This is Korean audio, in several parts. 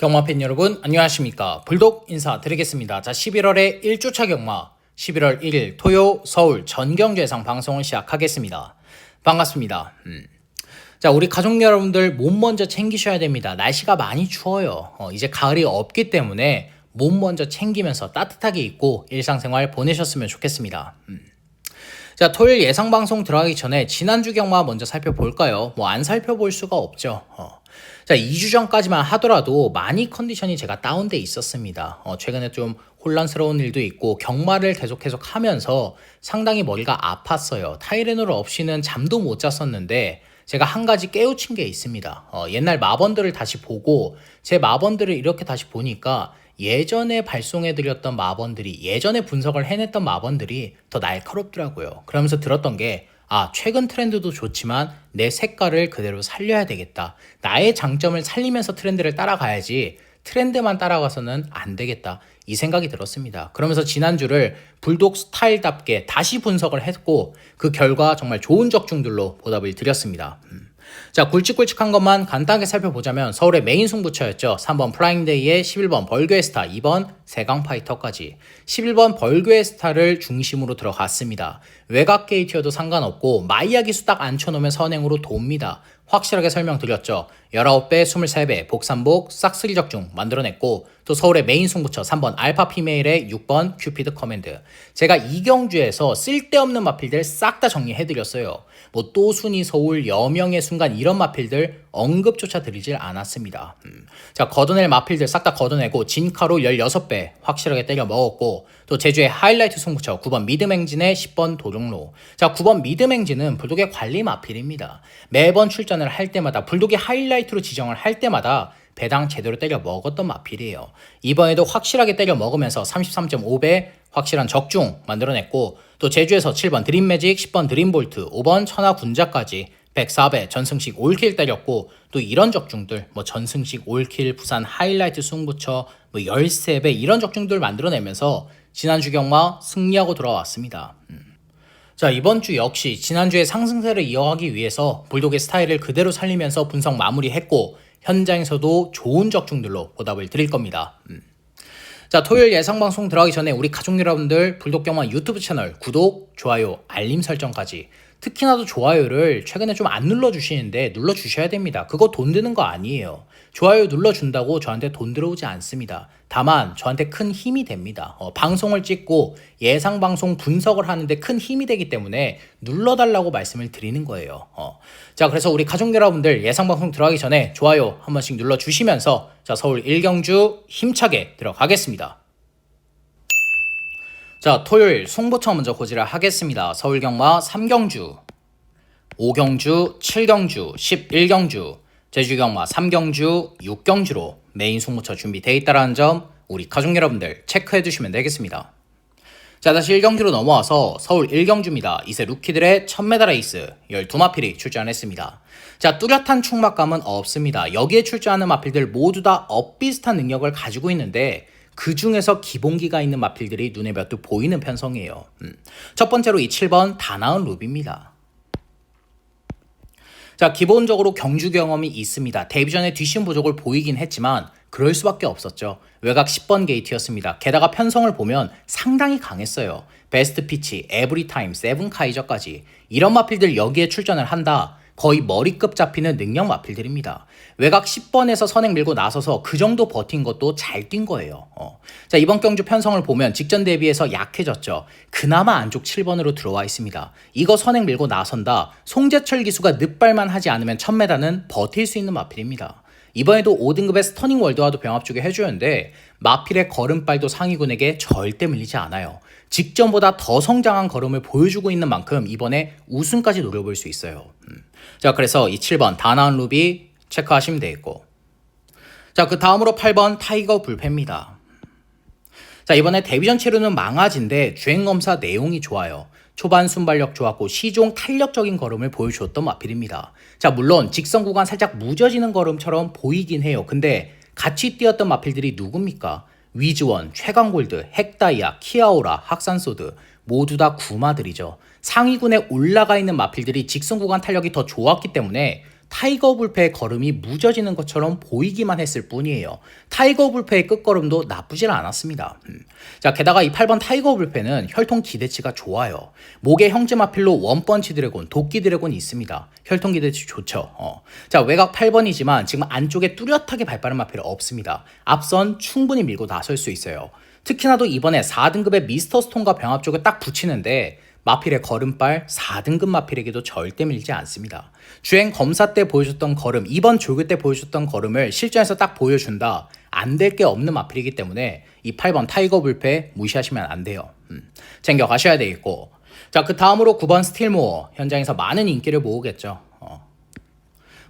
경마팬 여러분 안녕하십니까. 불독 인사드리겠습니다. 자, 11월의 1주차 경마 11월 1일 토요 서울 전경주 예상 방송을 시작하겠습니다. 반갑습니다. 자, 우리 가족 여러분들 몸 먼저 챙기셔야 됩니다. 날씨가 많이 추워요. 이제 가을이 없기 때문에 몸 먼저 챙기면서 따뜻하게 입고 일상생활 보내셨으면 좋겠습니다. 자, 토요일 예상 방송 들어가기 전에 지난주 경마 먼저 살펴볼까요? 뭐 안 살펴볼 수가 없죠. 자, 2주 전까지만 하더라도 많이 컨디션이 제가 다운돼 있었습니다. 최근에 좀 혼란스러운 일도 있고 경마를 계속 하면서 상당히 머리가 아팠어요. 타이레놀 없이는 잠도 못 잤었는데 제가 한 가지 깨우친 게 있습니다. 옛날 마번들을 다시 보고 제 마번들을 이렇게 다시 보니까 예전에 발송해드렸던 마번들이, 예전에 분석을 해냈던 마번들이 더 날카롭더라고요. 그러면서 들었던 게 최근 트렌드도 좋지만 내 색깔을 그대로 살려야 되겠다. 나의 장점을 살리면서 트렌드를 따라가야지 트렌드만 따라가서는 안 되겠다. 이 생각이 들었습니다. 그러면서 지난주를 불독 스타일답게 다시 분석을 했고 그 결과 정말 좋은 적중들로 보답을 드렸습니다. 자, 굵직굵직한 것만 간단하게 살펴보자면 서울의 메인 승부처였죠. 3번 플라잉데이에 11번 벌교의 스타, 2번 세강파이터까지 11번 벌교의 스타를 중심으로 들어갔습니다. 외곽 게이트여도 상관없고 마이야 기수 딱 앉혀놓으면 선행으로 돕니다. 확실하게 설명드렸죠. 19배, 23배, 복삼복, 싹쓸이 적중 만들어냈고 또 서울의 메인 승부처 3번 알파 피메일의 6번 큐피드 커맨드. 제가 이경주에서 쓸데없는 마필들 싹 다 정리해드렸어요. 뭐 또 순위 서울, 여명의 순간 이런 마필들 언급조차 드리질 않았습니다. 자, 걷어낼 마필들 싹 다 걷어내고 진카로 16배 확실하게 때려 먹었고 또 제주의 하이라이트 승부처 9번 미드맹진의 10번 도룡로. 자, 9번 미드맹진은 불독의 관리 마필입니다. 매번 출전을 할 때마다 불독의 하이라이트로 지정을 할 때마다 배당 제대로 때려 먹었던 마필이에요. 이번에도 확실하게 때려 먹으면서 33.5배 확실한 적중 만들어냈고 또 제주에서 7번 드림매직, 10번 드림볼트, 5번 천하군자까지 104배 전승식 올킬 때렸고 또 이런 적중들 뭐 전승식 올킬 부산 하이라이트 승부처 뭐 13배 이런 적중들 만들어내면서 지난주 경마 승리하고 돌아왔습니다. 자, 이번 주 역시 지난주의 상승세를 이어가기 위해서 불독의 스타일을 그대로 살리면서 분석 마무리했고 현장에서도 좋은 적중들로 보답을 드릴 겁니다. 자, 토요일 예상 방송 들어가기 전에 우리 가족 여러분들 불독 경마 유튜브 채널 구독, 좋아요, 알림 설정까지 특히나도 좋아요를 최근에 좀 안 눌러주시는데 눌러주셔야 됩니다. 그거 돈 드는 거 아니에요. 좋아요 눌러준다고 저한테 돈 들어오지 않습니다. 다만 저한테 큰 힘이 됩니다. 방송을 찍고 예상 방송 분석을 하는데 큰 힘이 되기 때문에 눌러달라고 말씀을 드리는 거예요. 자, 그래서 우리 가족 여러분들 예상 방송 들어가기 전에 좋아요 한 번씩 눌러주시면서 자, 서울 1경주 힘차게 들어가겠습니다. 자, 토요일 송부터 먼저 고지를 하겠습니다. 서울 경마 3경주, 5경주, 7경주, 11경주, 제주 경마 3경주, 6경주로 메인 송부처 준비되어 있다는 점 우리 가족 여러분들 체크해 두시면 되겠습니다. 자, 다시 1경주로 넘어와서 서울 1경주입니다. 이세 루키들의 1000m 레이스 12마필이 출전했습니다. 자, 뚜렷한 충막감은 없습니다. 여기에 출전하는 마필들 모두 다 엇비슷한 능력을 가지고 있는데 그 중에서 기본기가 있는 마필들이 눈에 몇 두 보이는 편성이에요. 첫 번째로 이 7번 다나은 루비입니다. 자, 기본적으로 경주 경험이 있습니다. 데뷔 전에 뒷심 부족을 보이긴 했지만 그럴 수밖에 없었죠. 외곽 10번 게이트였습니다. 게다가 편성을 보면 상당히 강했어요. 베스트 피치, 에브리타임, 세븐 카이저까지 이런 마필들 여기에 출전을 한다. 거의 머리급 잡히는 능력 마필들입니다. 외곽 10번에서 선행 밀고 나서서 그 정도 버틴 것도 잘 뛴 거예요. 자, 이번 경주 편성을 보면 직전 대비해서 약해졌죠. 그나마 안쪽 7번으로 들어와 있습니다. 이거 선행 밀고 나선다. 송재철 기수가 늑발만 하지 않으면 1000m는 버틸 수 있는 마필입니다. 이번에도 5등급의 스터닝 월드와도 병합 주게 해주는데 마필의 걸음발도 상위군에게 절대 밀리지 않아요. 직전보다 더 성장한 걸음을 보여주고 있는 만큼 이번에 우승까지 노려볼 수 있어요. 자, 그래서 이 7번 다나은 루비 체크하시면 되겠고, 자, 그 다음으로 8번 타이거 불패입니다. 자, 이번에 데뷔전 치르는 망아지인데 주행검사 내용이 좋아요. 초반 순발력 좋았고 시종 탄력적인 걸음을 보여주었던 마필입니다. 자, 물론 직선 구간 살짝 무뎌지는 걸음처럼 보이긴 해요. 근데 같이 뛰었던 마필들이 누굽니까? 위즈원, 최강골드, 핵다이아, 키아오라, 학산소드 모두 다 구마들이죠. 상위군에 올라가 있는 마필들이 직선 구간 탄력이 더 좋았기 때문에 타이거 불패의 걸음이 무뎌지는 것처럼 보이기만 했을 뿐이에요. 타이거 불패의 끝걸음도 나쁘질 않았습니다. 자, 게다가 이 8번 타이거 불패는 혈통 기대치가 좋아요. 목에 형제 마필로 원펀치 드래곤, 도끼 드래곤이 있습니다. 혈통 기대치 좋죠. 자, 외곽 8번이지만 지금 안쪽에 뚜렷하게 발빠른 마필이 없습니다. 앞선 충분히 밀고 나설 수 있어요. 특히나도 이번에 4등급의 미스터 스톤과 병합 쪽에 딱 붙이는데 마필의 걸음발 4등급 마필에게도 절대 밀지 않습니다. 주행 검사 때 보여줬던 걸음, 이번 조교 때 보여줬던 걸음을 실전에서 딱 보여준다. 안 될 게 없는 마필이기 때문에 이 8번 타이거 불패 무시하시면 안 돼요. 챙겨 가셔야 되겠고. 자, 그 다음으로 9번 스틸모어. 현장에서 많은 인기를 모으겠죠.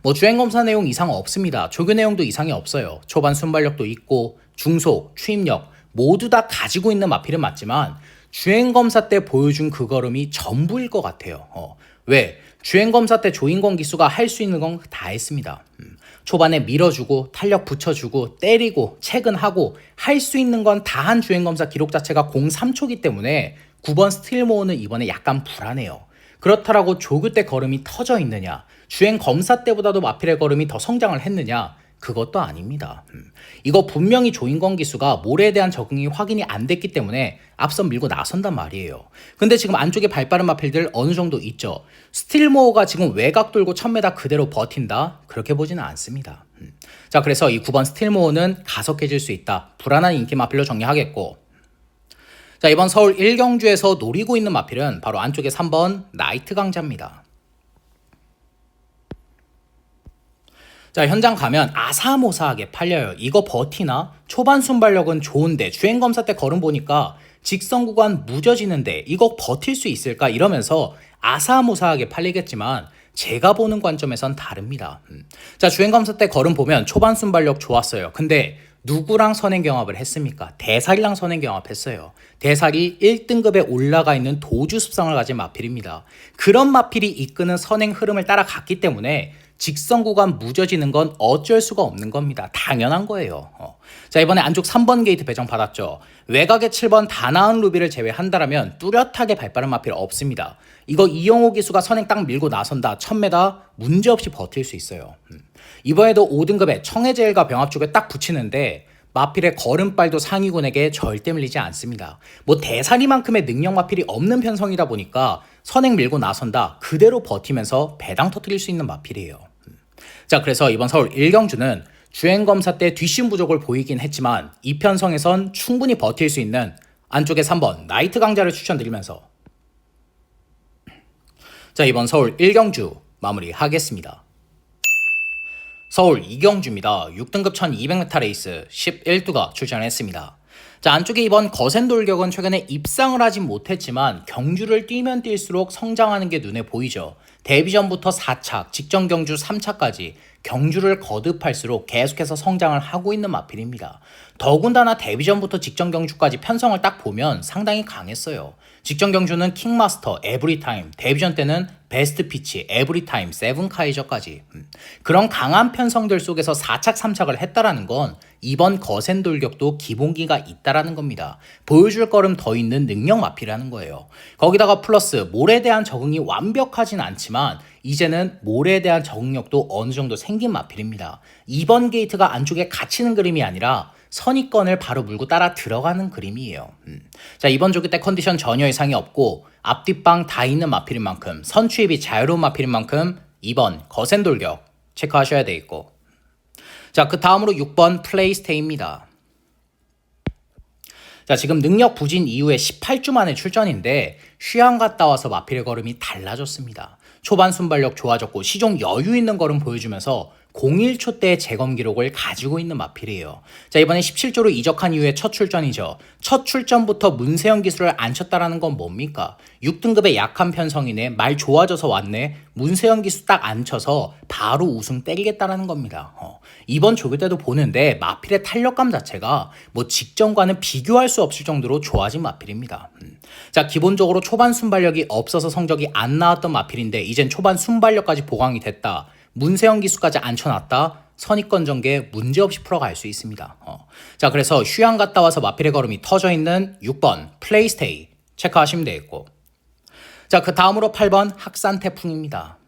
뭐 주행 검사 내용 이상 없습니다. 조교 내용도 이상이 없어요. 초반 순발력도 있고 중속, 추임력 모두 다 가지고 있는 마필은 맞지만 주행검사 때 보여준 그 걸음이 전부일 것 같아요. 왜? 주행검사 때 조인권 기수가 할 수 있는 건 다 했습니다. 초반에 밀어주고 탄력 붙여주고 때리고 체근하고 할 수 있는 건 다 한 주행검사 기록 자체가 03초기 때문에 9번 스틸모어는 이번에 약간 불안해요. 그렇다라고 조교 때 걸음이 터져 있느냐, 주행검사 때보다도 마필의 걸음이 더 성장을 했느냐, 그것도 아닙니다. 이거 분명히 조인권 기수가 모래에 대한 적응이 확인이 안 됐기 때문에 앞선 밀고 나선단 말이에요. 근데 지금 안쪽에 발빠른 마필들 어느 정도 있죠. 스틸모어가 지금 외곽 돌고 1000m 그대로 버틴다? 그렇게 보지는 않습니다. 자, 그래서 이 9번 스틸모어는 가속해질 수 있다. 불안한 인기 마필로 정리하겠고. 자, 이번 서울 1경주에서 노리고 있는 마필은 바로 안쪽에 3번 나이트 강자입니다. 자, 현장 가면 아사모사하게 팔려요. 이거 버티나? 초반 순발력은 좋은데 주행검사 때 걸음 보니까 직선 구간 무뎌지는데 이거 버틸 수 있을까? 이러면서 아사모사하게 팔리겠지만 제가 보는 관점에선 다릅니다. 자, 주행검사 때 걸음 보면 초반 순발력 좋았어요. 근데 누구랑 선행 경합을 했습니까? 대살이랑 선행 경합했어요. 대살이 1등급에 올라가 있는 도주 습성을 가진 마필입니다. 그런 마필이 이끄는 선행 흐름을 따라갔기 때문에 직선 구간 무뎌지는 건 어쩔 수가 없는 겁니다. 당연한 거예요. 자, 이번에 안쪽 3번 게이트 배정 받았죠. 외곽의 7번 다나은 루비를 제외한다라면 뚜렷하게 발빠른 마필 없습니다. 이거 이영호 기수가 선행 딱 밀고 나선다. 1000m 문제없이 버틸 수 있어요. 이번에도 5등급의 청해제일과 병합 쪽에 딱 붙이는데 마필의 걸음발도 상위군에게 절대 밀리지 않습니다. 뭐 대사리만큼의 능력 마필이 없는 편성이다 보니까 선행 밀고 나선다 그대로 버티면서 배당 터뜨릴 수 있는 마필이에요. 자, 그래서 이번 서울 1경주는 주행검사 때 뒷심 부족을 보이긴 했지만 이 편성에선 충분히 버틸 수 있는 안쪽에 3번 나이트 강자를 추천드리면서 자, 이번 서울 1경주 마무리하겠습니다. 서울 2경주입니다. 6등급 1200m 레이스 11두가 출전했습니다. 자, 안쪽에 이번 거센 돌격은 최근에 입상을 하진 못했지만 경주를 뛰면 뛸수록 성장하는 게 눈에 보이죠. 데뷔전부터 4착, 직전 경주 3차까지 경주를 거듭할수록 계속해서 성장을 하고 있는 마필입니다. 더군다나 데뷔전부터 직전 경주까지 편성을 딱 보면 상당히 강했어요. 직전 경주는 킹마스터, 에브리타임, 데뷔전 때는 베스트 피치, 에브리타임, 세븐카이저까지 그런 강한 편성들 속에서 4착, 3착을 했다라는 건 이번 거센 돌격도 기본기가 있다라는 겁니다. 보여줄 거름 더 있는 능력 마필이라는 거예요. 거기다가 플러스 몰에 대한 적응이 완벽하진 않지만 이제는 몰에 대한 적응력도 어느 정도 생긴 마필입니다. 이번 게이트가 안쪽에 갇히는 그림이 아니라 선입권을 바로 물고 따라 들어가는 그림이에요. 자, 이번 조기 때 컨디션 전혀 이상이 없고 앞뒷방 다 있는 마필인 만큼 선취입이 자유로운 마필인 만큼 2번 거센 돌격 체크하셔야 되겠고. 자, 그 다음으로 6번 플레이스테이입니다. 자, 지금 능력 부진 이후에 18주 만에 출전인데 휴양 갔다 와서 마필의 걸음이 달라졌습니다. 초반 순발력 좋아졌고 시종 여유 있는 걸음 보여주면서 01초 때 재검 기록을 가지고 있는 마필이에요. 자, 이번에 17조로 이적한 이후에 첫 출전이죠. 첫 출전부터 문세영 기술을 안 쳤다라는 건 뭡니까? 6등급의 약한 편성이네, 말 좋아져서 왔네, 문세영 기술 딱 안 쳐서 바로 우승 때리겠다라는 겁니다. 이번 조교 때도 보는데 마필의 탄력감 자체가 뭐 직전과는 비교할 수 없을 정도로 좋아진 마필입니다. 자, 기본적으로 초반 순발력이 없어서 성적이 안 나왔던 마필인데 이젠 초반 순발력까지 보강이 됐다. 문세영 기수까지 앉혀놨다. 선입권 전개 문제없이 풀어갈 수 있습니다. 자, 그래서 휴양 갔다 와서 마필의 걸음이 터져있는 6번 플레이스테이 체크하시면 되겠고. 자, 그 다음으로 8번 학산 태풍입니다.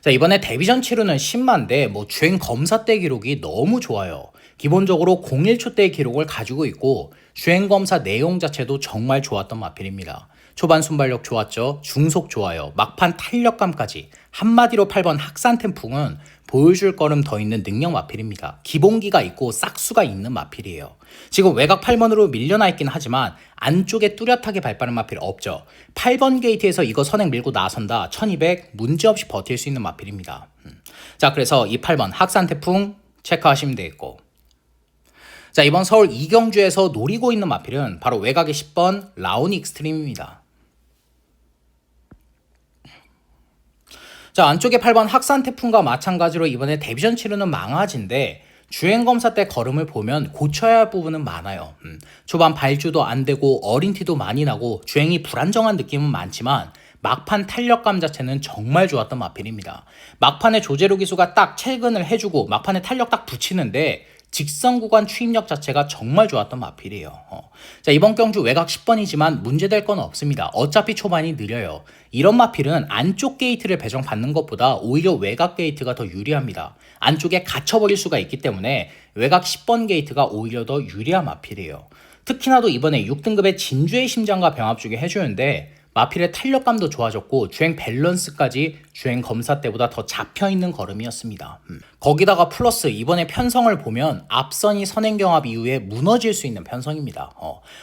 자, 이번에 데뷔전 치루는 10만대 주행 검사 때 기록이 너무 좋아요. 기본적으로 01초 때의 기록을 가지고 있고 주행 검사 내용 자체도 정말 좋았던 마필입니다. 초반 순발력 좋았죠. 중속 좋아요. 막판 탄력감까지. 한마디로 8번 학산템풍은 보여줄 거름 더 있는 능력 마필입니다. 기본기가 있고 싹수가 있는 마필이에요. 지금 외곽 8번으로 밀려나 있긴 하지만 안쪽에 뚜렷하게 발빠른 마필 없죠. 8번 게이트에서 이거 선행 밀고 나선다. 1200 문제없이 버틸 수 있는 마필입니다. 자, 그래서 이 8번 학산태풍 체크하시면 되겠고, 자, 이번 서울 이경주에서 노리고 있는 마필은 바로 외곽의 10번 라온 익스트림입니다. 자, 안쪽에 8번 학산태풍과 마찬가지로 이번에 데뷔전 치르는 망아지인데 주행검사 때 걸음을 보면 고쳐야 할 부분은 많아요. 초반 발주도 안 되고 어린 티도 많이 나고 주행이 불안정한 느낌은 많지만 막판 탄력감 자체는 정말 좋았던 마필입니다. 막판에 조제로 기수가 딱 체근을 해주고 막판에 탄력 딱 붙이는데 직선 구간 추입력 자체가 정말 좋았던 마필이에요. 자, 이번 경주 외곽 10번이지만 문제될 건 없습니다. 어차피 초반이 느려요. 이런 마필은 안쪽 게이트를 배정받는 것보다 오히려 외곽 게이트가 더 유리합니다. 안쪽에 갇혀버릴 수가 있기 때문에 외곽 10번 게이트가 오히려 더 유리한 마필이에요. 특히나도 이번에 6등급의 진주의 심장과 병합 주게 해주는데 마필의 탄력감도 좋아졌고 주행 밸런스까지 주행 검사 때보다 더 잡혀있는 걸음이었습니다. 거기다가 플러스 이번에 편성을 보면 앞선이 선행경합 이후에 무너질 수 있는 편성입니다.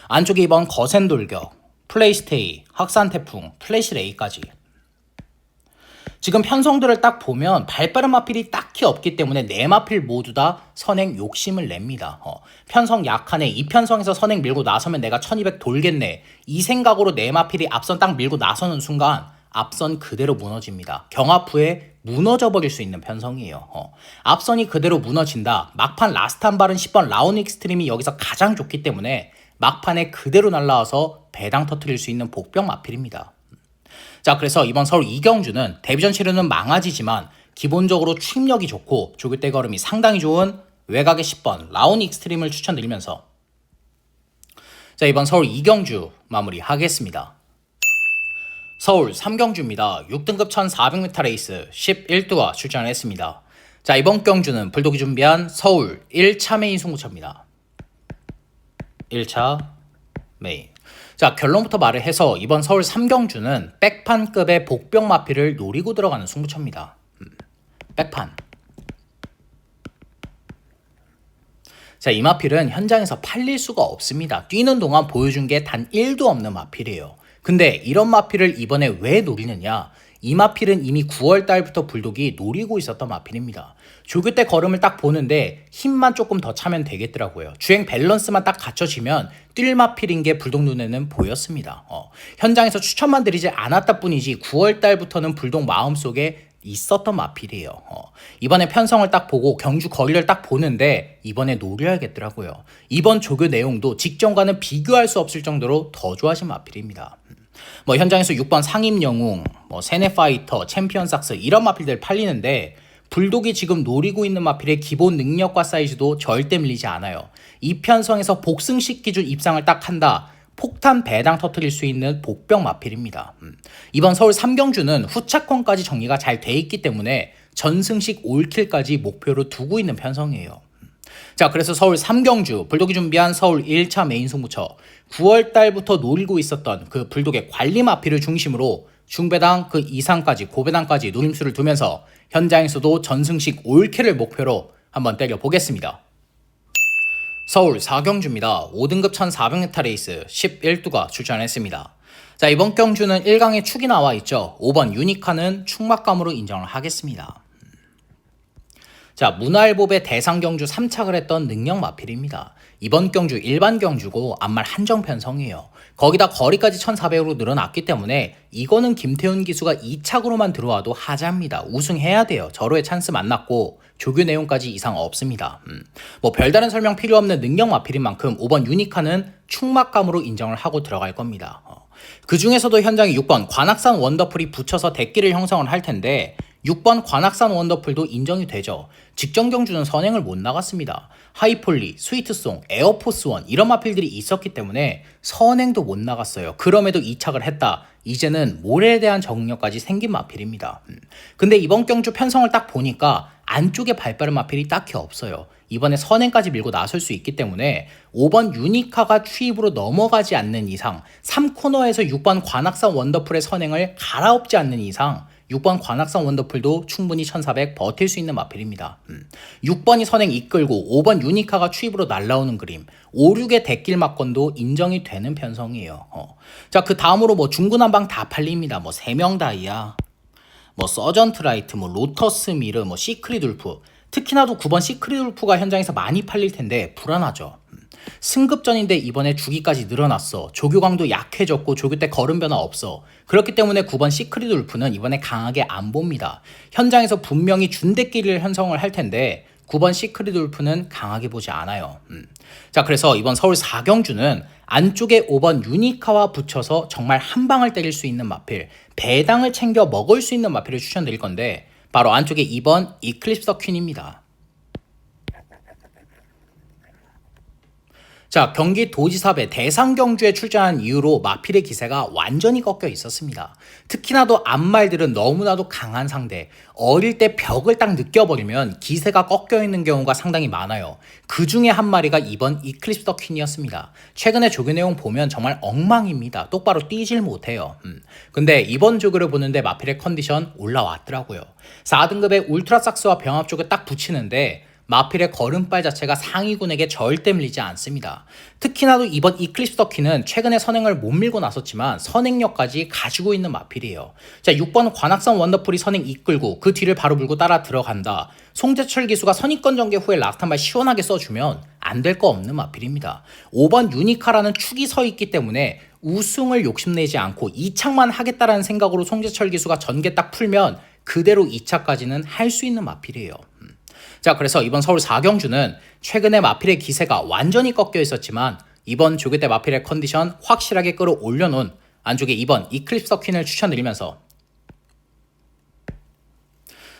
안쪽에 이번 거센 돌격, 플레이스테이, 확산태풍, 플래시레이까지 지금 편성들을 딱 보면 발빠른 마필이 딱히 없기 때문에 네 마필 모두 다 선행 욕심을 냅니다. 편성 약하네. 이 편성에서 선행 밀고 나서면 내가 1200 돌겠네. 이 생각으로 네 마필이 앞선 딱 밀고 나서는 순간 앞선 그대로 무너집니다. 경합 후에 무너져 버릴 수 있는 편성이에요. 앞선이 그대로 무너진다. 막판 라스트 한 발은 10번 라온 익스트림이 여기서 가장 좋기 때문에 막판에 그대로 날라와서 배당 터트릴 수 있는 복병 마필입니다. 자, 그래서 이번 서울 이경주는 데뷔전 치르는 망아지지만 기본적으로 추임력이 좋고 조교대 걸음이 상당히 좋은 외곽의 10번 라온 익스트림을 추천드리면서, 자, 이번 서울 이경주 마무리하겠습니다. 서울 3경주입니다. 6등급 1400m 레이스 11두가 출전을 했습니다. 자, 이번 경주는 불독이 준비한 서울 1차 메인 승부처입니다. 1차 메인. 자, 결론부터 말을 해서 이번 서울 3경주는 백판급의 복병 마필을 노리고 들어가는 승부처입니다. 백판. 자, 이 마필은 현장에서 팔릴 수가 없습니다. 뛰는 동안 보여준 게 단 1도 없는 마필이에요. 근데 이런 마필을 이번에 왜 노리느냐? 이 마필은 이미 9월 달부터 불독이 노리고 있었던 마필입니다. 조교 때 걸음을 딱 보는데 힘만 조금 더 차면 되겠더라고요. 주행 밸런스만 딱 갖춰지면 뛸 마필인 게 불독 눈에는 보였습니다. 현장에서 추천만 드리지 않았다 뿐이지 9월 달부터는 불독 마음속에 있었던 마필이에요. 이번에 편성을 딱 보고 경주 거리를 딱 보는데 이번에 노려야겠더라고요. 이번 조교 내용도 직전과는 비교할 수 없을 정도로 더 좋아진 마필입니다. 현장에서 6번 상임영웅, 세네파이터, 챔피언삭스 이런 마필들 팔리는데 불독이 지금 노리고 있는 마필의 기본 능력과 사이즈도 절대 밀리지 않아요. 이 편성에서 복승식 기준 입상을 딱 한다. 폭탄 배당 터트릴 수 있는 복병 마필입니다. 이번 서울 3경주는 후차권까지 정리가 잘 돼 있기 때문에 전승식 올킬까지 목표로 두고 있는 편성이에요. 자, 그래서 서울 3경주 불독이 준비한 서울 1차 메인 승부처 9월 달부터 노리고 있었던 그 불독의 관리 마필을 중심으로 중배당 그 이상까지 고배당까지 노림수를 두면서 현장에서도 전승식 올킬을 목표로 한번 때려보겠습니다. 서울 4경주입니다. 5등급 1400m 레이스 11두가 출전했습니다. 자, 이번 경주는 1강에 축이 나와 있죠. 5번 유니카는 축막감으로 인정을 하겠습니다. 자, 문화일보배 대상경주 3착을 했던 능력 마필입니다. 이번 경주 일반 경주고 앞말 한정 편성이에요. 거기다 거리까지 1400으로 늘어났기 때문에 이거는 김태훈 기수가 2착으로만 들어와도 하자입니다. 우승해야 돼요. 절호의 찬스 만났고 조교 내용까지 이상 없습니다. 별다른 설명 필요 없는 능력 마필인 만큼 5번 유니카는 축막감으로 인정을 하고 들어갈 겁니다. 그 중에서도 현장에 6번 관악산 원더풀이 붙여서 대끼를 형성을 할 텐데 6번 관악산 원더풀도 인정이 되죠. 직전 경주는 선행을 못 나갔습니다. 하이폴리, 스위트송, 에어포스원 이런 마필들이 있었기 때문에 선행도 못 나갔어요. 그럼에도 이착을 했다. 이제는 모래에 대한 적응력까지 생긴 마필입니다. 근데 이번 경주 편성을 딱 보니까 안쪽에 발빠른 마필이 딱히 없어요. 이번에 선행까지 밀고 나설 수 있기 때문에 5번 유니카가 추입으로 넘어가지 않는 이상 3코너에서 6번 관악산 원더풀의 선행을 갈아엎지 않는 이상 6번 관악산 원더풀도 충분히 1400 버틸 수 있는 마필입니다. 6번이 선행 이끌고 5번 유니카가 추입으로 날라오는 그림 5, 6의 대길 막건도 인정이 되는 편성이에요. 자, 그 다음으로 뭐 중구난방 다 팔립니다. 뭐 세명다이아 뭐 서전트 라이트, 뭐 로터스 미르, 뭐 시크릿 울프 특히나도 9번 시크릿 울프가 현장에서 많이 팔릴 텐데 불안하죠. 승급전인데 이번에 주기까지 늘어났어. 조교강도 약해졌고 조교 때 걸음 변화 없어. 그렇기 때문에 9번 시크릿 울프는 이번에 강하게 안 봅니다. 현장에서 분명히 준대끼리를 형성을 할 텐데 9번 시크릿 울프는 강하게 보지 않아요. 자, 그래서 이번 서울 4경주는 안쪽에 5번 유니카와 붙여서 정말 한 방을 때릴 수 있는 마필, 배당을 챙겨 먹을 수 있는 마필을 추천드릴 건데 바로 안쪽에 2번 이클립서 퀸입니다. 자, 경기 도지사배 대상경주에 출전한 이후로 마필의 기세가 완전히 꺾여 있었습니다. 특히나도 앞말들은 너무나도 강한 상대, 어릴 때 벽을 딱 느껴버리면 기세가 꺾여 있는 경우가 상당히 많아요. 그 중에 한 마리가 이번 이클립스 더 퀸이었습니다. 최근에 조교 내용 보면 정말 엉망입니다. 똑바로 뛰질 못해요. 근데 이번 조교를 보는데 마필의 컨디션 올라왔더라고요. 4등급의 울트라삭스와 병합 쪽에 딱 붙이는데 마필의 걸음발 자체가 상위군에게 절대 밀리지 않습니다. 특히나도 이번 이클립스 더키는 최근에 선행을 못 밀고 나섰지만 선행력까지 가지고 있는 마필이에요. 자, 6번 관악산 원더풀이 선행 이끌고 그 뒤를 바로 물고 따라 들어간다. 송재철 기수가 선입권 전개 후에 라스트 한 발 시원하게 써주면 안 될 거 없는 마필입니다. 5번 유니카라는 축이 서 있기 때문에 우승을 욕심내지 않고 2착만 하겠다라는 생각으로 송재철 기수가 전개 딱 풀면 그대로 2차까지는 할 수 있는 마필이에요. 자, 그래서 이번 서울 4경주는 최근에 마필의 기세가 완전히 꺾여 있었지만 이번 조교 때 마필의 컨디션 확실하게 끌어올려놓은 안쪽에 2번 이클립스 더 퀸을 추천드리면서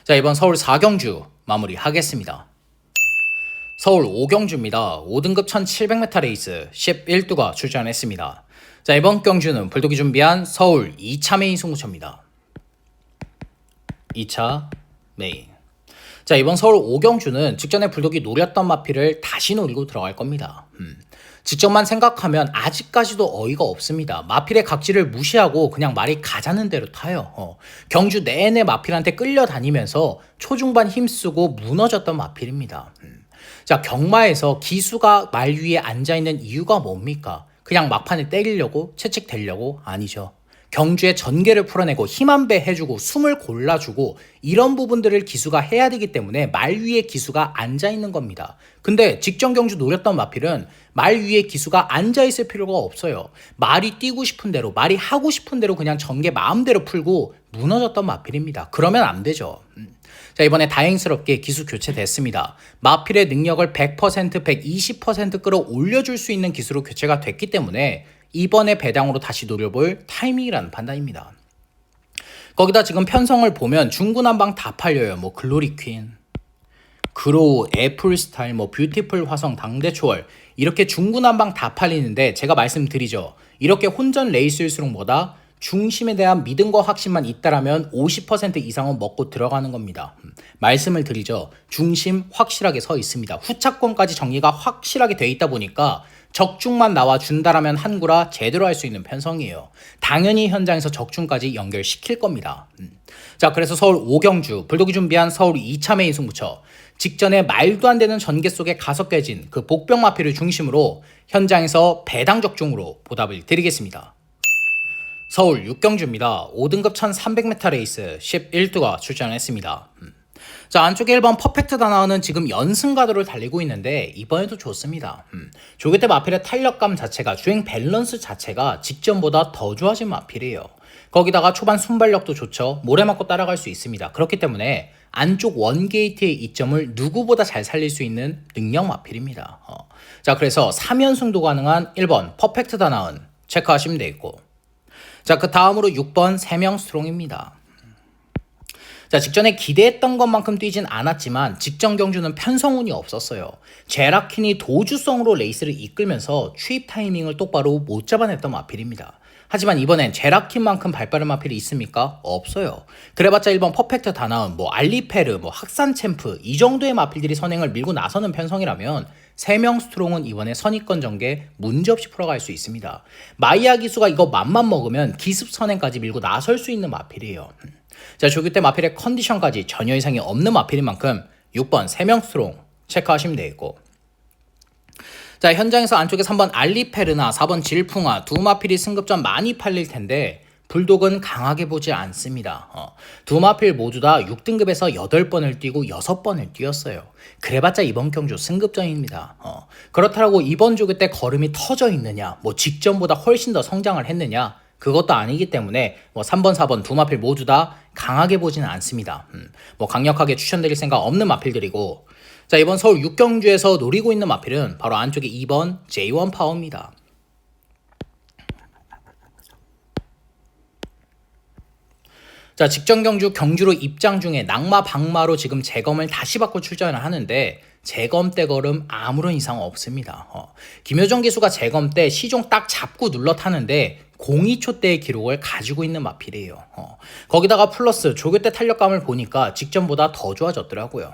자, 이번 서울 4경주 마무리하겠습니다. 서울 5경주입니다. 5등급 1700m 레이스 11두가 출전했습니다. 자, 이번 경주는 불독이 준비한 서울 2차 메인 승부처입니다. 2차 메인. 자, 이번 서울 5경주는 직전에 불독이 노렸던 마필을 다시 노리고 들어갈 겁니다. 직전만 생각하면 아직까지도 어이가 없습니다. 마필의 각지를 무시하고 그냥 말이 가자는 대로 타요. 경주 내내 마필한테 끌려다니면서 초중반 힘쓰고 무너졌던 마필입니다. 자, 경마에서 기수가 말 위에 앉아있는 이유가 뭡니까? 그냥 막판에 때리려고? 채찍대려고? 아니죠. 경주의 전개를 풀어내고 힘 한 배 해주고 숨을 골라주고 이런 부분들을 기수가 해야 되기 때문에 말 위에 기수가 앉아있는 겁니다. 근데 직전 경주 노렸던 마필은 말 위에 기수가 앉아있을 필요가 없어요. 말이 뛰고 싶은 대로 말이 하고 싶은 대로 그냥 전개 마음대로 풀고 무너졌던 마필입니다. 그러면 안 되죠. 자, 이번에 다행스럽게 기수 교체됐습니다. 마필의 능력을 100%, 120% 끌어올려줄 수 있는 기수로 교체가 됐기 때문에 이번에 배당으로 다시 노려볼 타이밍이라는 판단입니다. 거기다 지금 편성을 보면 중구난방 다 팔려요. 뭐 글로리 퀸, 그로우, 애플스타일, 뭐 뷰티풀 화성, 당대초월 이렇게 중구난방 다 팔리는데 제가 말씀드리죠. 이렇게 혼전 레이스일수록 뭐다? 중심에 대한 믿음과 확신만 있다라면 50% 이상은 먹고 들어가는 겁니다. 말씀을 드리죠. 중심 확실하게 서 있습니다. 후차권까지 정리가 확실하게 돼 있다 보니까 적중만 나와준다라면 한구라 제대로 할 수 있는 편성이에요. 당연히 현장에서 적중까지 연결시킬 겁니다. 자, 그래서 서울 5경주 불독이 준비한 서울 2차 메인 승부처 직전에 말도 안 되는 전개 속에 가서 깨진 그 복병 마필을 중심으로 현장에서 배당 적중으로 보답을 드리겠습니다. 서울 6경주입니다. 5등급 1300m 레이스 11두가 출전했습니다. 자, 안쪽에 1번 퍼펙트 다나와는 지금 연승가도를 달리고 있는데 이번에도 좋습니다. 조교 때 마필의 탄력감 자체가 주행 밸런스 자체가 직전보다 더 좋아진 마필이에요. 거기다가 초반 순발력도 좋죠. 모래 맞고 따라갈 수 있습니다. 그렇기 때문에 안쪽 원게이트의 이점을 누구보다 잘 살릴 수 있는 능력 마필입니다. 자, 그래서 3연승도 가능한 1번 퍼펙트 다나은 체크하시면 되겠고 자, 그 다음으로 6번 3명 스트롱입니다. 자, 직전에 기대했던 것만큼 뛰진 않았지만 직전 경주는 편성운이 없었어요. 제라킨이 도주성으로 레이스를 이끌면서 추입 타이밍을 똑바로 못 잡아냈던 마필입니다. 하지만 이번엔 제라킨만큼 발빠른 마필이 있습니까? 없어요. 그래봤자 1번 퍼펙트 다나운, 알리페르, 학산 챔프 이 정도의 마필들이 선행을 밀고 나서는 편성이라면 3명 스트롱은 이번에 선입권 전개 문제없이 풀어갈 수 있습니다. 마이야 기수가 이거 맘만 먹으면 기습 선행까지 밀고 나설 수 있는 마필이에요. 자, 조교 때 마필의 컨디션까지 전혀 이상이 없는 마필인 만큼 6번 3명 스트롱 체크하시면 되겠고, 자, 현장에서 안쪽에 3번 알리페르나 4번 질풍아 두 마필이 승급전 많이 팔릴 텐데 불독은 강하게 보지 않습니다. 두 마필 모두 다 6등급에서 8번을 뛰고 6번을 뛰었어요. 그래봤자 이번 경주 승급전입니다. 그렇다고 이번 조교 때 걸음이 터져 있느냐, 직전보다 훨씬 더 성장을 했느냐, 그것도 아니기 때문에 3번, 4번 두 마필 모두 다 강하게 보지는 않습니다. 강력하게 추천드릴 생각 없는 마필들이고, 자, 이번 서울 6경주에서 노리고 있는 마필은 바로 안쪽에 2번 J1 파워입니다. 자, 직전 경주로 입장 중에 낙마 박마로 지금 재검을 다시 받고 출전을 하는데 재검 때 걸음 아무런 이상 없습니다. 김효정 기수가 재검 때 시종 딱 잡고 눌러 타는데 02초 때의 기록을 가지고 있는 마필이에요. 거기다가 플러스 조교 때 탄력감을 보니까 직전보다 더 좋아졌더라고요.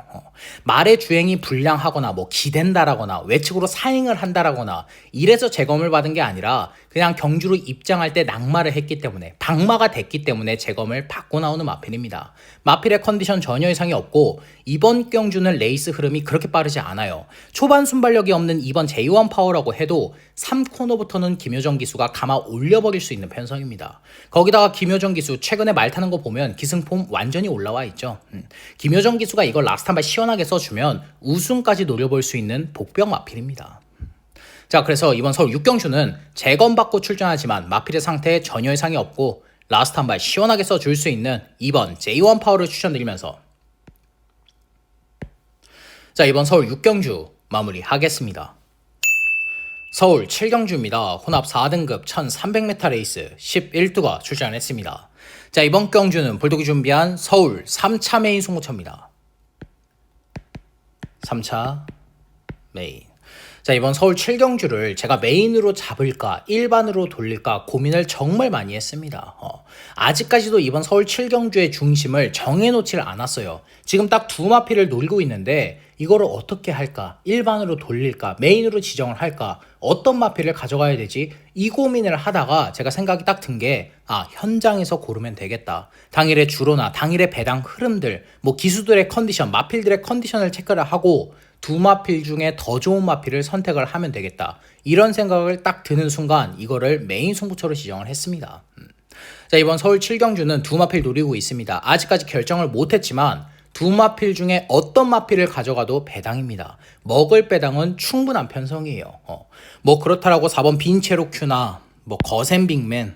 말의 주행이 불량하거나 기댄다라거나 외측으로 사행을 한다라거나 이래서 재검을 받은 게 아니라 그냥 경주로 입장할 때 낙마를 했기 때문에 박마가 됐기 때문에 재검을 받고 나오는 마필입니다. 마필의 컨디션 전혀 이상이 없고 이번 경주는 레이스 흐름이 그렇게 빠르지 않아요. 초반 순발력이 없는 이번 J1 파워라고 해도 3코너부터는 김효정 기수가 감아 올려버릴 수 있는 편성입니다. 거기다가 김효정 기수 최근에 말 타는 거 보면 기승폼 완전히 올라와 있죠. 김효정 기수가 이걸 라스트 한 발 시원하게 써주면 우승까지 노려볼 수 있는 복병 마필입니다. 자, 그래서 이번 서울 6경주는 재검받고 출전하지만 마필의 상태에 전혀 이상이 없고 라스트 한 발 시원하게 써줄 수 있는 2번 J1 파워를 추천드리면서, 자, 이번 서울 6경주 마무리하겠습니다. 서울 7경주입니다. 혼합 4등급 1300m 레이스 11두가 출전했습니다. 자, 이번 경주는 불독이 준비한 서울 3차 메인 승부처입니다. 3차 메인. 자, 이번 서울 7경주를 제가 메인으로 잡을까 일반으로 돌릴까 고민을 정말 많이 했습니다. 아직까지도 이번 서울 7경주의 중심을 정해놓질 않았어요. 지금 딱 두 마필을 노리고 있는데 이거를 어떻게 할까? 일반으로 돌릴까? 메인으로 지정을 할까? 어떤 마필을 가져가야 되지? 이 고민을 하다가 제가 생각이 딱 든 게 현장에서 고르면 되겠다. 당일의 주로나 당일의 배당 흐름들, 기수들의 컨디션, 마필들의 컨디션을 체크를 하고 두 마필 중에 더 좋은 마필을 선택을 하면 되겠다. 이런 생각을 딱 드는 순간 이거를 메인 승부처로 지정을 했습니다. 자, 이번 서울 7경주는 두 마필 노리고 있습니다. 아직까지 결정을 못했지만 두 마필 중에 어떤 마필을 가져가도 배당입니다. 먹을 배당은 충분한 편성이에요. 그렇다라고 4번 빈체로 큐나 거센 빅맨,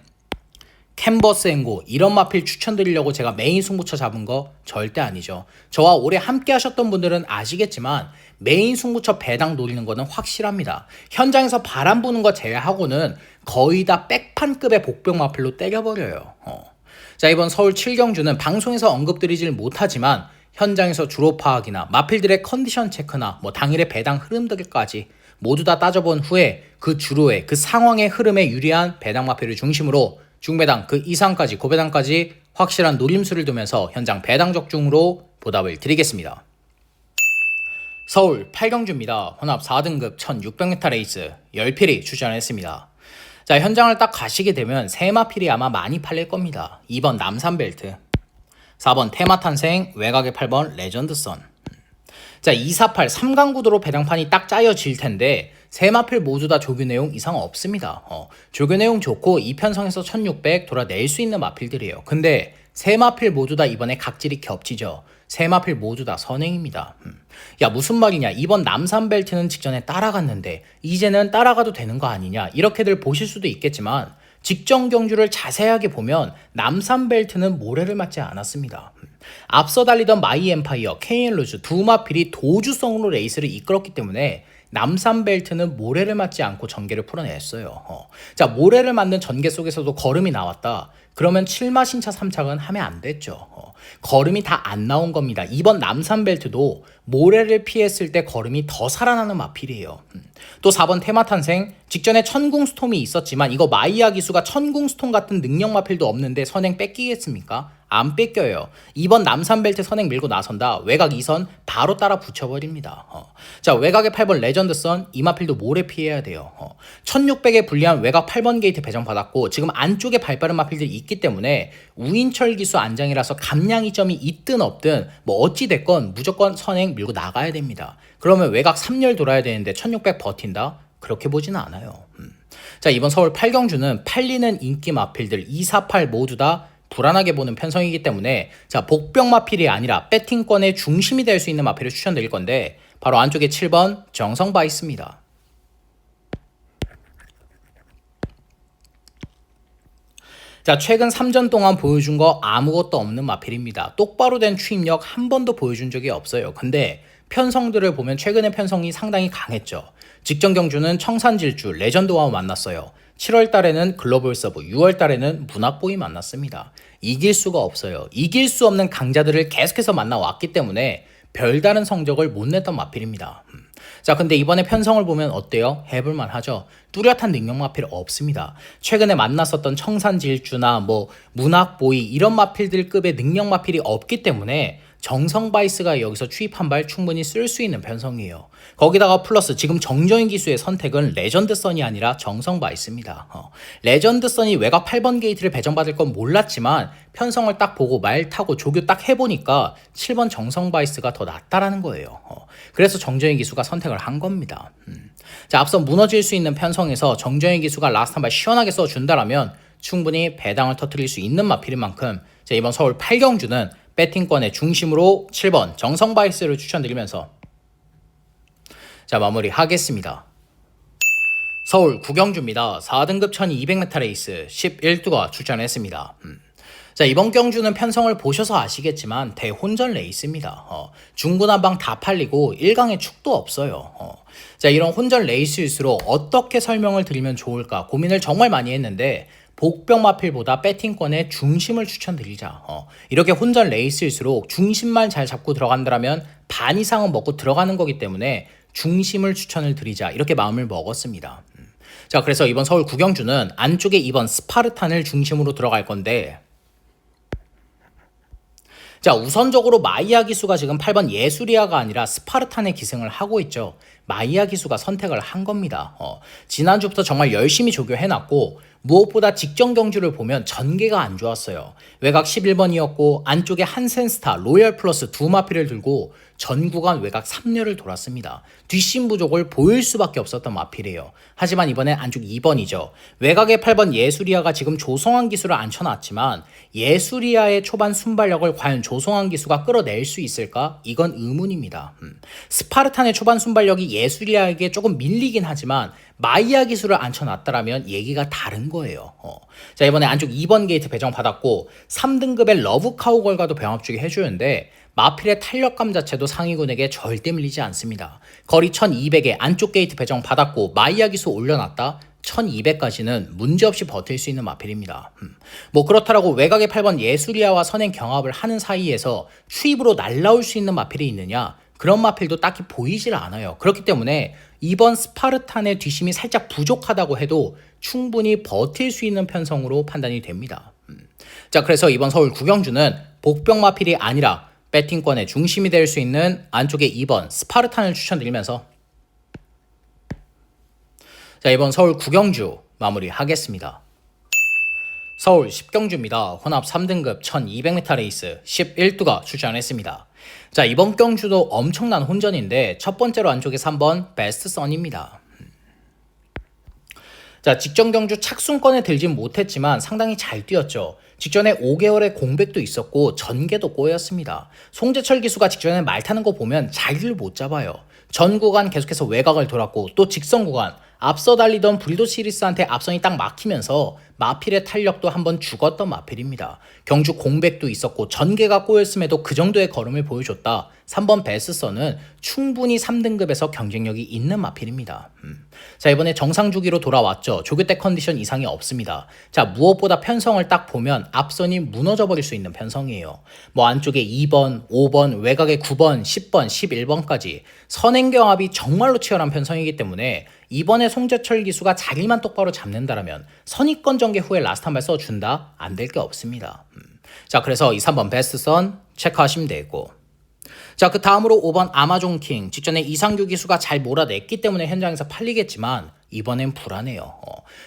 캔버스 앵고 이런 마필 추천드리려고 제가 메인 승부처 잡은 거 절대 아니죠. 저와 오래 함께 하셨던 분들은 아시겠지만 메인 승부처 배당 노리는 거는 확실합니다. 현장에서 바람 부는 거 제외하고는 거의 다 백판급의 복병 마필로 때려버려요. 자, 이번 서울 7경주는 방송에서 언급드리질 못하지만 현장에서 주로 파악이나 마필들의 컨디션 체크나 당일의 배당 흐름들까지 모두 다 따져본 후에 그 주로의 그 상황의 흐름에 유리한 배당 마필을 중심으로 중배당 그 이상까지 고배당까지 확실한 노림수를 두면서 현장 배당 적중으로 보답을 드리겠습니다. 서울 8경주입니다. 혼합 4등급 1600m 레이스 10필이 출전했습니다. 자, 현장을 딱 가시게 되면 세 마필이 아마 많이 팔릴 겁니다. 2번 남산벨트, 4번 테마탄생, 외곽의 8번 레전드선. 자, 248 3강구도로 배당판이 딱 짜여질 텐데 세 마필 모두 다 조교 내용 이상 없습니다. 조교 내용 좋고 2편성에서 1600 돌아낼 수 있는 마필들이에요. 근데 세 마필 모두 다 이번에 각질이 겹치죠. 세 마필 모두 다 선행입니다. 야, 무슨 말이냐, 이번 남산벨트는 직전에 따라갔는데 이제는 따라가도 되는 거 아니냐, 이렇게들 보실 수도 있겠지만 직전 경주를 자세하게 보면 남산벨트는 모래를 맞지 않았습니다. 앞서 달리던 마이 엠파이어, KN루즈 두 마필이 도주성으로 레이스를 이끌었기 때문에 남산벨트는 모래를 맞지 않고 전개를 풀어냈어요. 자, 모래를 맞는 전개 속에서도 걸음이 나왔다. 그러면 7마 신차 3착은 하면 안 됐죠. 걸음이 다 안 나온 겁니다. 이번 남산벨트도 모래를 피했을 때 걸음이 더 살아나는 마필이에요. 또 4번 테마탄생, 직전에 천궁스톰이 있었지만 이거 마이야 기수가 천궁스톰 같은 능력 마필도 없는데 선행 뺏기겠습니까? 안 뺏겨요. 이번 남산벨트 선행 밀고 나선다. 외곽 2선 바로 따라 붙여버립니다. 자, 외곽에 8번 레전드선, 이 마필도 모래 피해야 돼요. 1600에 불리한 외곽 8번 게이트 배정받았고 지금 안쪽에 발빠른 마필들이 있기 때문에 우인철 기수 안장이라서 감량이 점이 있든 없든 뭐 어찌됐건 무조건 선행 밀고 나가야 됩니다. 그러면 외곽 3열 돌아야 되는데 1600 버틴다? 그렇게 보지는 않아요. 자, 이번 서울 8경주는 팔리는 인기 마필들 2, 4, 8 모두 다 불안하게 보는 편성이기 때문에 자, 복병 마필이 아니라 배팅권의 중심이 될 수 있는 마필을 추천드릴 건데 바로 안쪽에 7번 정성바 있습니다. 자, 최근 3전 동안 보여준 거 아무것도 없는 마필입니다. 똑바로 된 추입력 한 번도 보여준 적이 없어요. 근데 편성들을 보면 최근의 편성이 상당히 강했죠. 직전 경주는 청산질주 레전드와 만났어요. 7월 달에는 글로벌 서브, 6월 달에는 문학보이 만났습니다. 이길 수가 없어요. 이길 수 없는 강자들을 계속해서 만나왔기 때문에 별다른 성적을 못 냈던 마필입니다. 자, 근데 이번에 편성을 보면 어때요? 해볼만 하죠. 뚜렷한 능력 마필 없습니다. 최근에 만났었던 청산질주나 뭐 문학보이 이런 마필들급의 능력 마필이 없기 때문에 정성바이스가 여기서 추입한 발 충분히 쓸 수 있는 편성이에요. 거기다가 플러스 지금 정정인 기수의 선택은 레전드선이 아니라 정성바이스입니다. 레전드선이 외곽 8번 게이트를 배정받을 건 몰랐지만 편성을 딱 보고 말 타고 조교 딱 해보니까 7번 정성바이스가 더 낫다라는 거예요. 그래서 정정인 기수가 선택을 한 겁니다. 자, 앞서 무너질 수 있는 편성에서 정정인 기수가 라스트 한 발 시원하게 써준다라면 충분히 배당을 터뜨릴 수 있는 마필인 만큼 자, 이번 서울 8경주는 배팅권의 중심으로 7번 정성바이스를 추천드리면서 자, 마무리하겠습니다. 서울 9경주입니다. 4등급 1200m 레이스 11두가 출전했습니다. 자, 이번 경주는 편성을 보셔서 아시겠지만 대혼전 레이스입니다. 중구난방 다 팔리고 1강에 축도 없어요. 자, 이런 혼전 레이스일수록 어떻게 설명을 드리면 좋을까 고민을 정말 많이 했는데 복병 마필보다 배팅권의 중심을 추천드리자. 이렇게 혼전 레이스일수록 중심만 잘 잡고 들어간다면 반 이상은 먹고 들어가는 거기 때문에 중심을 추천을 드리자. 이렇게 마음을 먹었습니다. 자, 그래서 이번 서울 9경주는 안쪽에 2번 스파르탄을 중심으로 들어갈 건데 자, 우선적으로 마이야 기수가 지금 8번 예수리아가 아니라 스파르탄의 기승을 하고 있죠. 마이야 기수가 선택을 한 겁니다. 지난주부터 정말 열심히 조교해놨고 무엇보다 직전 경주를 보면 전개가 안 좋았어요. 외곽 11번이었고 안쪽에 한센스타, 로열 플러스 두 마필을 들고 전 구간 외곽 3렬을 돌았습니다. 뒷심 부족을 보일 수밖에 없었던 마필이에요. 하지만 이번엔 안쪽 2번이죠. 외곽에 8번 예수리아가 지금 조성환 기수를 앉혀놨지만 예수리아의 초반 순발력을 과연 조성환 기수가 끌어낼 수 있을까? 이건 의문입니다. 스파르탄의 초반 순발력이 예수리아에게 조금 밀리긴 하지만 마이야 기수를 앉혀놨다라면 얘기가 다른 거예요. 자, 이번에 안쪽 2번 게이트 배정 받았고 3등급의 러브 카우걸과도 병합 주기 해주는데 마필의 탄력감 자체도 상위군에게 절대 밀리지 않습니다. 거리 1200에 안쪽 게이트 배정 받았고 마이야 기수 올려놨다 1200까지는 문제없이 버틸 수 있는 마필입니다. 뭐 그렇다라고 외곽의 8번 예수리아와 선행 경합을 하는 사이에서 추입으로 날라올 수 있는 마필이 있느냐? 그런 마필도 딱히 보이질 않아요. 그렇기 때문에 이번 스파르탄의 뒷심이 살짝 부족하다고 해도 충분히 버틸 수 있는 편성으로 판단이 됩니다. 자, 그래서 이번 서울 9경주는 복병 마필이 아니라 배팅권의 중심이 될 수 있는 안쪽에 2번 스파르탄을 추천드리면서 자, 이번 서울 9경주 마무리하겠습니다. 서울 10경주입니다. 혼합 3등급 1200m 레이스 11두가 출전했습니다. 자, 이번 경주도 엄청난 혼전인데 첫 번째로 안쪽에 3번 베스트 선입니다. 자, 직전 경주 착순권에 들진 못했지만 상당히 잘 뛰었죠. 직전에 5개월의 공백도 있었고 전개도 꼬였습니다. 송재철 기수가 직전에 말 타는 거 보면 자리를 못 잡아요. 전 구간 계속해서 외곽을 돌았고 또 직선 구간 앞서 달리던 불도 시리스한테 앞선이 딱 막히면서 마필의 탄력도 한번 죽었던 마필입니다. 경주 공백도 있었고 전개가 꼬였음에도 그 정도의 걸음을 보여줬다. 3번 베스선은 충분히 3등급에서 경쟁력이 있는 마필입니다. 자, 이번에 정상 주기로 돌아왔죠. 조교 때 컨디션 이상이 없습니다. 자, 무엇보다 편성을 딱 보면 앞선이 무너져버릴 수 있는 편성이에요. 뭐 안쪽에 2번, 5번, 외곽에 9번, 10번, 11번까지 선행경합이 정말로 치열한 편성이기 때문에 이번에 송재철 기수가 자리만 똑바로 잡는다라면 선입권 전개 후에 라스트 한 발 써준다? 안 될 게 없습니다. 자, 그래서 이 3번 베스트선 체크하시면 되고, 자, 그 다음으로 5번 아마존킹. 직전에 이상규 기수가 잘 몰아냈기 때문에 현장에서 팔리겠지만 이번엔 불안해요.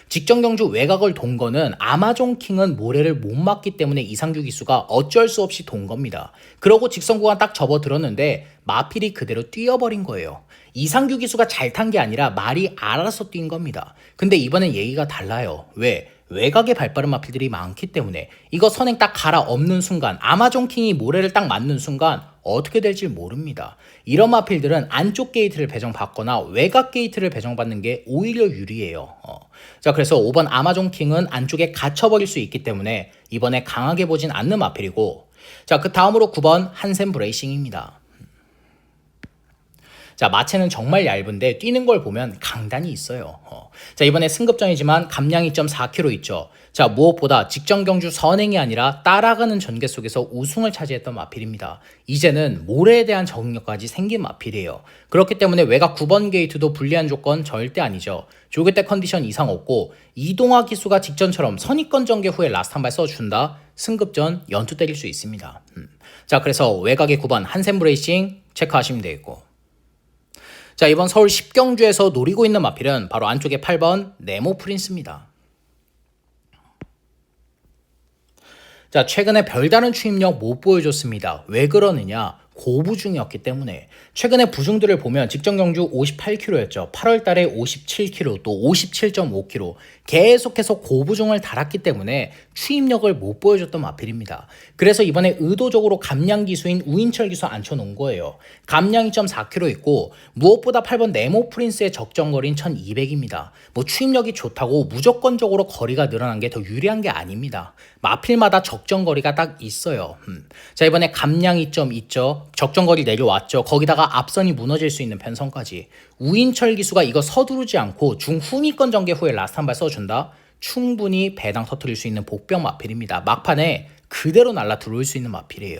직전 경주 외곽을 돈 거는 아마존킹은 모래를 못 막기 때문에 이상규 기수가 어쩔 수 없이 돈 겁니다. 그러고 직선 구간 딱 접어들었는데 마필이 그대로 뛰어버린 거예요. 이상규 기수가 잘 탄 게 아니라 말이 알아서 뛴 겁니다. 근데 이번엔 얘기가 달라요. 왜? 외곽에 발빠른 마필들이 많기 때문에 이거 선행 딱 갈아엎는 순간 아마존킹이 모래를 딱 맞는 순간 어떻게 될지 모릅니다. 이런 마필들은 안쪽 게이트를 배정받거나 외곽 게이트를 배정받는 게 오히려 유리해요. 자, 그래서 5번 아마존킹은 안쪽에 갇혀버릴 수 있기 때문에 이번에 강하게 보진 않는 마필이고, 자, 그 다음으로 9번 한샘 브레이싱입니다. 자, 마체는 정말 얇은데 뛰는 걸 보면 강단이 있어요. 자, 이번에 승급전이지만 감량 2.4km 있죠. 자, 무엇보다 직전 경주 선행이 아니라 따라가는 전개 속에서 우승을 차지했던 마필입니다. 이제는 모래에 대한 적응력까지 생긴 마필이에요. 그렇기 때문에 외곽 9번 게이트도 불리한 조건 절대 아니죠. 조교 때 컨디션 이상 없고 이동화 기수가 직전처럼 선입권 전개 후에 라스트 한 발 써준다? 승급전 연투 때릴 수 있습니다. 자, 그래서 외곽의 9번 한샘 브레이싱 체크하시면 되겠고, 자, 이번 서울 10경주에서 노리고 있는 마필은 바로 안쪽에 8번 네모 프린스입니다. 자, 최근에 별다른 추임력 못 보여줬습니다. 왜 그러느냐? 고부중이었기 때문에. 최근에 부중들을 보면 직전 경주 58km였죠. 8월 달에 57km, 또 57.5km. 계속해서 고부중을 달았기 때문에 추임력을 못 보여줬던 마필입니다. 그래서 이번에 의도적으로 감량 기수인 우인철 기수 앉혀놓은 거예요. 감량 2.4km 있고 무엇보다 8번 네모 프린스의 적정거리는 1200입니다. 뭐 추임력이 좋다고 무조건적으로 거리가 늘어난 게 더 유리한 게 아닙니다. 마필마다 적정거리가 딱 있어요. 자, 이번에 감량 2점 있죠. 적정거리 내려왔죠. 거기다가 앞선이 무너질 수 있는 편성까지. 우인철 기수가 이거 서두르지 않고 중후미권 전개 후에 라스트 한 발 써준다? 충분히 배당 터뜨릴 수 있는 복병 마필입니다. 막판에 그대로 날라 들어올 수 있는 마필이에요.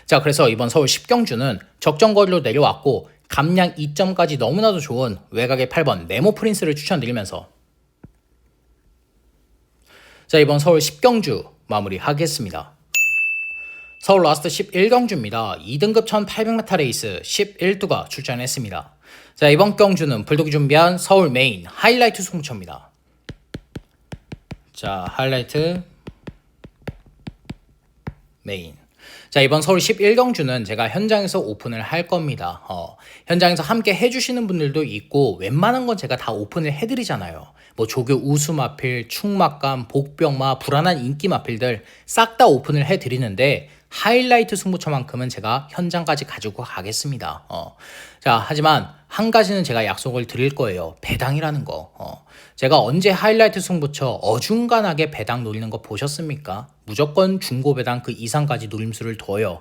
자, 그래서 이번 서울 10경주는 적정거리로 내려왔고 감량 2점까지 너무나도 좋은 외곽의 8번 네모 프린스를 추천드리면서, 자, 이번 서울 10경주 마무리하겠습니다. 서울 라스트 11경주입니다. 2등급 1800m 레이스 11두가 출전했습니다. 자, 이번 경주는 불독이 준비한 서울 메인 하이라이트 승부처입니다. 자, 하이라이트 메인. 자, 이번 서울 11경주는 제가 현장에서 오픈을 할 겁니다. 현장에서 함께 해주시는 분들도 있고 웬만한 건 제가 다 오픈을 해드리잖아요. 뭐 조교 우수마필, 충막감, 복병마, 불안한 인기마필들 싹 다 오픈을 해드리는데 하이라이트 승부처만큼은 제가 현장까지 가지고 가겠습니다. 자, 하지만 한 가지는 제가 약속을 드릴 거예요. 배당이라는 거. 제가 언제 하이라이트 승부처 어중간하게 배당 노리는 거 보셨습니까? 무조건 중고 배당 그 이상까지 노림수를 둬요.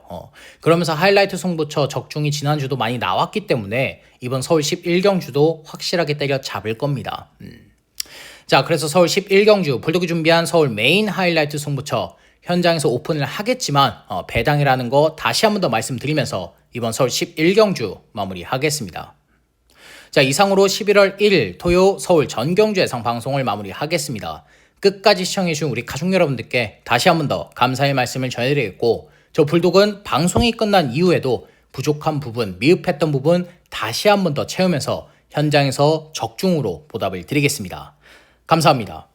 그러면서 하이라이트 승부처 적중이 지난주도 많이 나왔기 때문에 이번 서울 11경주도 확실하게 때려 잡을 겁니다. 자, 그래서 서울 11경주 불독이 준비한 서울 메인 하이라이트 승부처 현장에서 오픈을 하겠지만 배당이라는 거 다시 한 번 더 말씀드리면서 이번 서울 11경주 마무리하겠습니다. 자, 이상으로 11월 1일 토요 서울 전경주 예상 방송을 마무리하겠습니다. 끝까지 시청해주신 우리 가족 여러분들께 다시 한 번 더 감사의 말씀을 전해드리겠고, 저 불독은 방송이 끝난 이후에도 부족한 부분, 미흡했던 부분 다시 한 번 더 채우면서 현장에서 적중으로 보답을 드리겠습니다. 감사합니다.